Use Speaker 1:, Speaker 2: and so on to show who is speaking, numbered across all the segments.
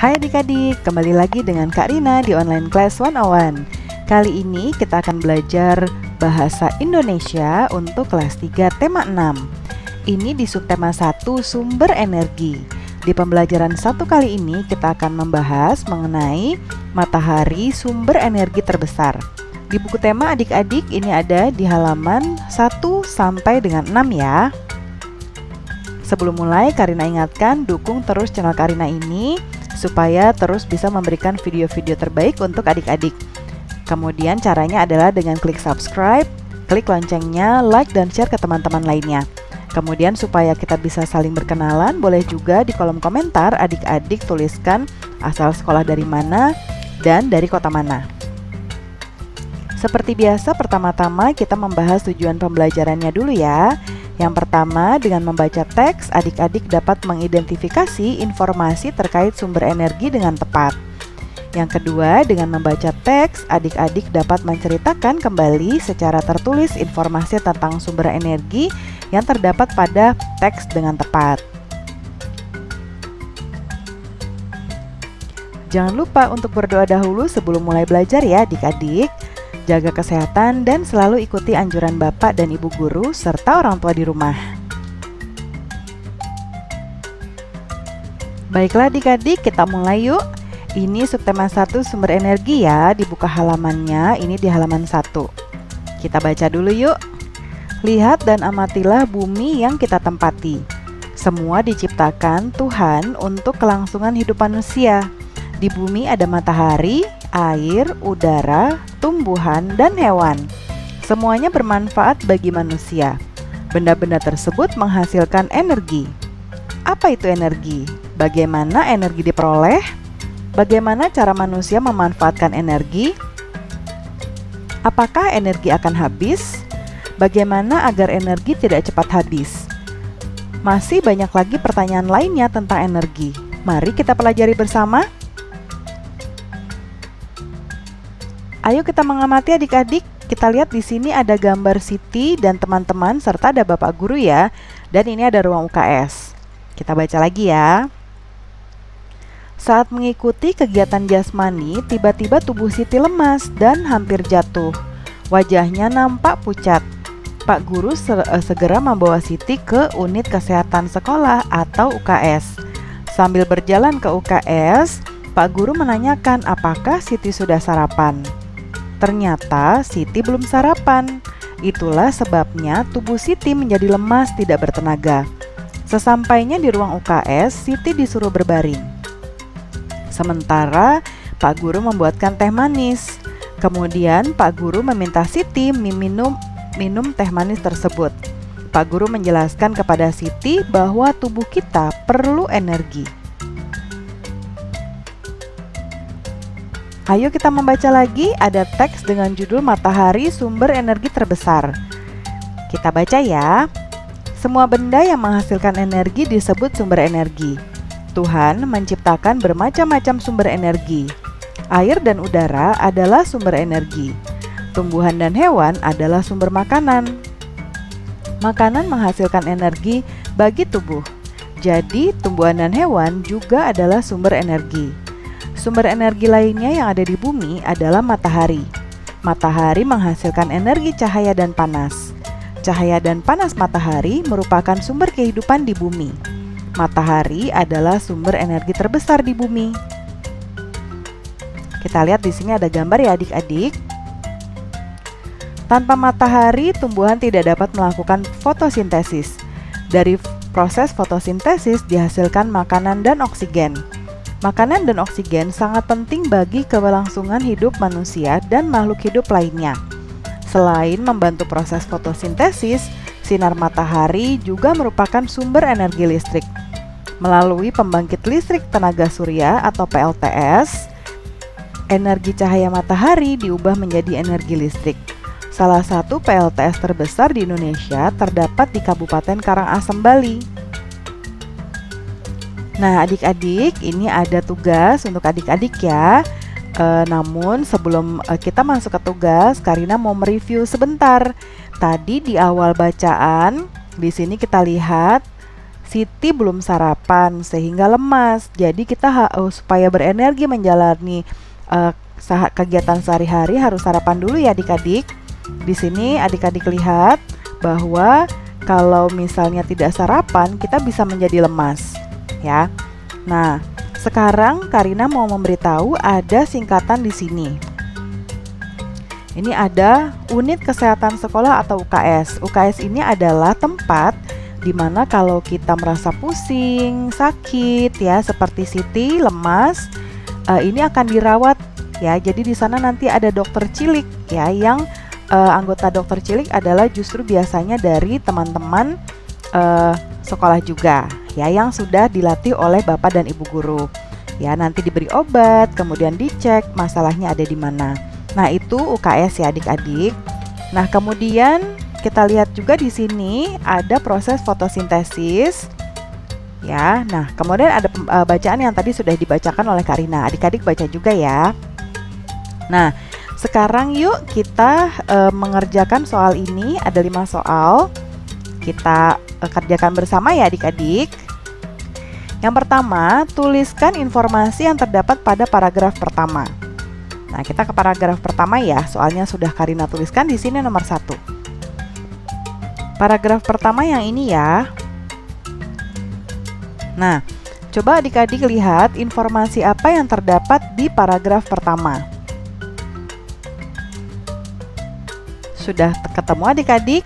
Speaker 1: Hai adik-adik, kembali lagi dengan Kak Rina di Online Class 101. Kali ini kita akan belajar Bahasa Indonesia untuk kelas 3 tema 6. Ini di subtema 1 sumber energi. Di pembelajaran 1 kali ini kita akan membahas mengenai matahari sumber energi terbesar. Di buku tema adik-adik ini ada di halaman 1 sampai dengan 6 ya. Sebelum mulai, Karina ingatkan dukung terus channel Karina ini supaya terus bisa memberikan video-video terbaik untuk adik-adik. Kemudian caranya adalah dengan klik subscribe, klik loncengnya, like dan share ke teman-teman lainnya. Kemudian supaya kita bisa saling berkenalan, boleh juga di kolom komentar adik-adik tuliskan asal sekolah dari mana dan dari kota mana. Seperti biasa, pertama-tama kita membahas tujuan pembelajarannya dulu ya. Yang pertama, dengan membaca teks, adik-adik dapat mengidentifikasi informasi terkait sumber energi dengan tepat. Yang kedua, dengan membaca teks, adik-adik dapat menceritakan kembali secara tertulis informasi tentang sumber energi yang terdapat pada teks dengan tepat. Jangan lupa untuk berdoa dahulu sebelum mulai belajar ya adik-adik. Jaga kesehatan dan selalu ikuti anjuran Bapak dan Ibu guru serta orang tua di rumah. Baiklah adik-adik, kita mulai yuk. Ini subtema 1 sumber energi ya, dibuka halamannya, ini di halaman 1. Kita baca dulu yuk. Lihat dan amatilah bumi yang kita tempati. Semua diciptakan Tuhan untuk kelangsungan hidup manusia. Di bumi ada matahari, air, udara, tumbuhan, dan hewan. Semuanya bermanfaat bagi manusia. Benda-benda tersebut menghasilkan energi. Apa itu energi? Bagaimana energi diperoleh? Bagaimana cara manusia memanfaatkan energi? Apakah energi akan habis? Bagaimana agar energi tidak cepat habis? Masih banyak lagi pertanyaan lainnya tentang energi. Mari kita pelajari bersama. Ayo kita mengamati adik-adik. Kita lihat di sini ada gambar Siti dan teman-teman serta ada Bapak Guru ya. Dan ini ada ruang UKS. Kita baca lagi ya. Saat mengikuti kegiatan jasmani, tiba-tiba tubuh Siti lemas dan hampir jatuh. Wajahnya nampak pucat. Pak Guru segera membawa Siti ke unit kesehatan sekolah atau UKS. Sambil berjalan ke UKS, Pak Guru menanyakan apakah Siti sudah sarapan. Ternyata Siti belum sarapan. Itulah sebabnya tubuh Siti menjadi lemas tidak bertenaga. Sesampainya di ruang UKS, Siti disuruh berbaring. Sementara Pak Guru membuatkan teh manis. Kemudian Pak Guru meminta Siti minum teh manis tersebut. Pak Guru menjelaskan kepada Siti bahwa tubuh kita perlu energi. Ayo kita membaca lagi, ada teks dengan judul Matahari Sumber Energi Terbesar. Kita baca ya. Semua benda yang menghasilkan energi disebut sumber energi. Tuhan menciptakan bermacam-macam sumber energi. Air dan udara adalah sumber energi. Tumbuhan dan hewan adalah sumber makanan. Makanan menghasilkan energi bagi tubuh. Jadi, tumbuhan dan hewan juga adalah sumber energi. Sumber energi lainnya yang ada di bumi adalah matahari. Matahari menghasilkan energi cahaya dan panas. Cahaya dan panas matahari merupakan sumber kehidupan di bumi. Matahari adalah sumber energi terbesar di bumi. Kita lihat di sini ada gambar ya adik-adik. Tanpa matahari, tumbuhan tidak dapat melakukan fotosintesis. Dari proses fotosintesis dihasilkan makanan dan oksigen. Makanan dan oksigen sangat penting bagi kelangsungan hidup manusia dan makhluk hidup lainnya. Selain membantu proses fotosintesis, sinar matahari juga merupakan sumber energi listrik. Melalui pembangkit listrik tenaga surya atau PLTS, energi cahaya matahari diubah menjadi energi listrik. Salah satu PLTS terbesar di Indonesia terdapat di Kabupaten Karangasem, Bali. Nah adik-adik, ini ada tugas untuk adik-adik ya. Namun sebelum kita masuk ke tugas, Karina mau mereview sebentar. Tadi di awal bacaan, di sini kita lihat Siti belum sarapan sehingga lemas. Jadi kita supaya berenergi menjalani kegiatan sehari-hari harus sarapan dulu ya adik-adik. Di sini adik-adik lihat bahwa kalau misalnya tidak sarapan kita bisa menjadi lemas ya. Nah, sekarang Karina mau memberitahu ada singkatan di sini. Ini ada unit kesehatan sekolah atau UKS. UKS ini adalah tempat di mana kalau kita merasa pusing, sakit ya, seperti Siti lemas, ini akan dirawat ya. Jadi di sana nanti ada dokter cilik ya, yang anggota dokter cilik adalah justru biasanya dari teman-teman sekolah juga ya, yang sudah dilatih oleh Bapak dan Ibu guru. Ya, nanti diberi obat, kemudian dicek masalahnya ada di mana. Nah, itu UKS ya adik-adik. Nah, kemudian kita lihat juga di sini ada proses fotosintesis. Ya, nah kemudian ada bacaan yang tadi sudah dibacakan oleh Karina. Adik-adik baca juga ya. Nah, sekarang yuk kita mengerjakan soal ini. Ada 5 soal. Kita kerjakan bersama ya adik-adik. Yang pertama, tuliskan informasi yang terdapat pada paragraf pertama. Nah, kita ke paragraf pertama ya. Soalnya sudah Karina tuliskan di sini nomor 1. Paragraf pertama yang ini ya. Nah, coba adik-adik lihat informasi apa yang terdapat di paragraf pertama. Sudah ketemu adik-adik?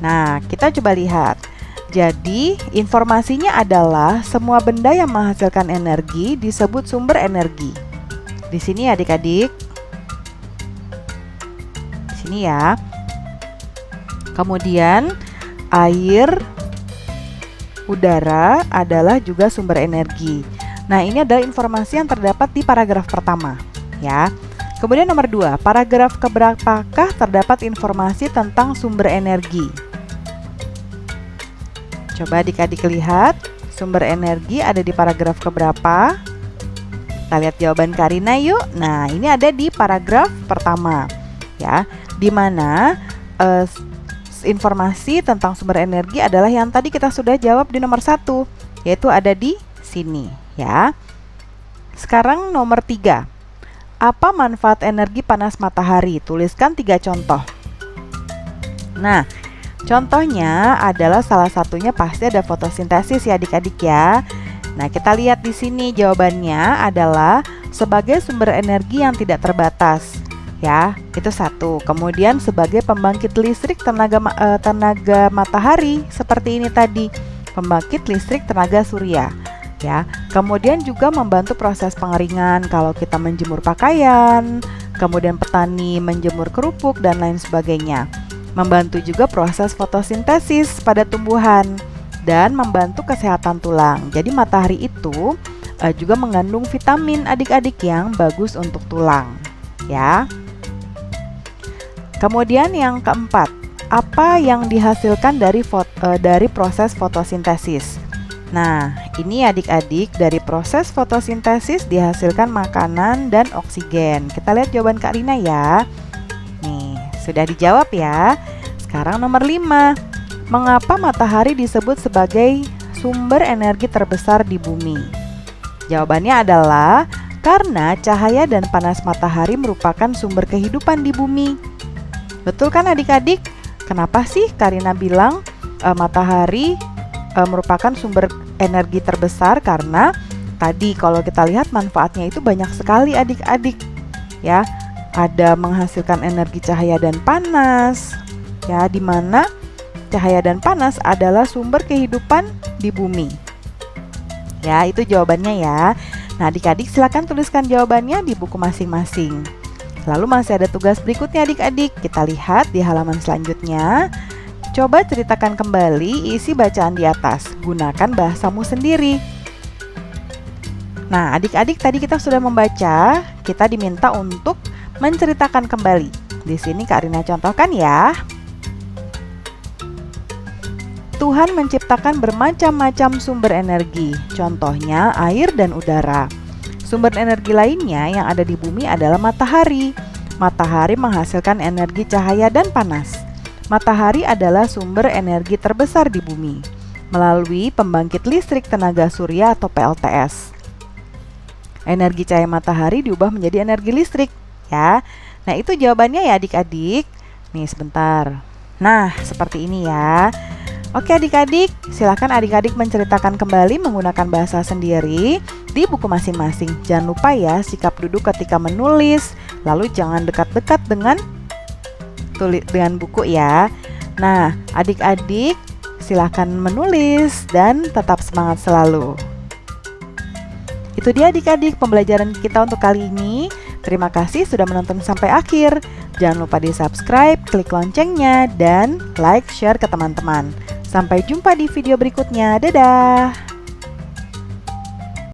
Speaker 1: Nah, kita coba lihat. Jadi, informasinya adalah semua benda yang menghasilkan energi disebut sumber energi. Di sini adik-adik. Di sini ya. Kemudian air, udara adalah juga sumber energi. Nah, ini adalah informasi yang terdapat di paragraf pertama ya. Kemudian nomor 2, paragraf keberapakah terdapat informasi tentang sumber energi? Coba adik-adik lihat, sumber energi ada di paragraf keberapa? Kita lihat jawaban Karina yuk. Nah, ini ada di paragraf pertama ya, di mana informasi tentang sumber energi adalah yang tadi kita sudah jawab di nomor 1, yaitu ada di sini ya. Sekarang nomor 3. Apa manfaat energi panas matahari? Tuliskan 3 contoh. Nah, contohnya adalah salah satunya pasti ada fotosintesis ya adik-adik ya. Nah, kita lihat di sini jawabannya adalah sebagai sumber energi yang tidak terbatas. Ya, itu 1. Kemudian sebagai pembangkit listrik tenaga matahari seperti ini tadi, pembangkit listrik tenaga surya. Ya, kemudian juga membantu proses pengeringan kalau kita menjemur pakaian, kemudian petani menjemur kerupuk dan lain sebagainya. Membantu juga proses fotosintesis pada tumbuhan dan membantu kesehatan tulang. Jadi matahari itu juga mengandung vitamin adik-adik yang bagus untuk tulang. Ya. Kemudian yang keempat, apa yang dihasilkan dari proses fotosintesis? Nah, ini adik-adik dari proses fotosintesis dihasilkan makanan dan oksigen. Kita lihat jawaban Kak Rina ya. Nih, sudah dijawab ya. Sekarang nomor 5. Mengapa matahari disebut sebagai sumber energi terbesar di bumi? Jawabannya adalah karena cahaya dan panas matahari merupakan sumber kehidupan di bumi. Betul kan adik-adik? Kenapa sih Karina bilang matahari merupakan sumber energi terbesar? Karena tadi kalau kita lihat manfaatnya itu banyak sekali adik-adik ya. Ada menghasilkan energi cahaya dan panas ya, di mana cahaya dan panas adalah sumber kehidupan di bumi. Ya, itu jawabannya ya. Nah, adik-adik silakan tuliskan jawabannya di buku masing-masing. Lalu masih ada tugas berikutnya adik-adik. Kita lihat di halaman selanjutnya. Coba ceritakan kembali isi bacaan di atas. Gunakan bahasamu sendiri. Nah, adik-adik tadi kita sudah membaca. Kita diminta untuk menceritakan kembali. Di sini Kak Rina contohkan ya. Tuhan menciptakan bermacam-macam sumber energi. Contohnya air dan udara. Sumber energi lainnya yang ada di bumi adalah matahari. Matahari menghasilkan energi cahaya dan panas. Matahari adalah sumber energi terbesar di bumi. melalui pembangkit listrik tenaga surya atau PLTS. Energi cahaya matahari diubah menjadi energi listrik, ya. Nah, itu jawabannya ya adik-adik. Nih, sebentar. Nah, seperti ini ya. Oke adik-adik, silakan adik-adik menceritakan kembali menggunakan bahasa sendiri di buku masing-masing. Jangan lupa ya, sikap duduk ketika menulis, lalu jangan dekat-dekat dengan buku ya. Nah, adik-adik silakan menulis dan tetap semangat selalu. Itu dia adik-adik pembelajaran kita untuk kali ini. Terima kasih sudah menonton sampai akhir. Jangan lupa di subscribe, klik loncengnya, dan like, share ke teman-teman. Sampai jumpa di video berikutnya. Dadah!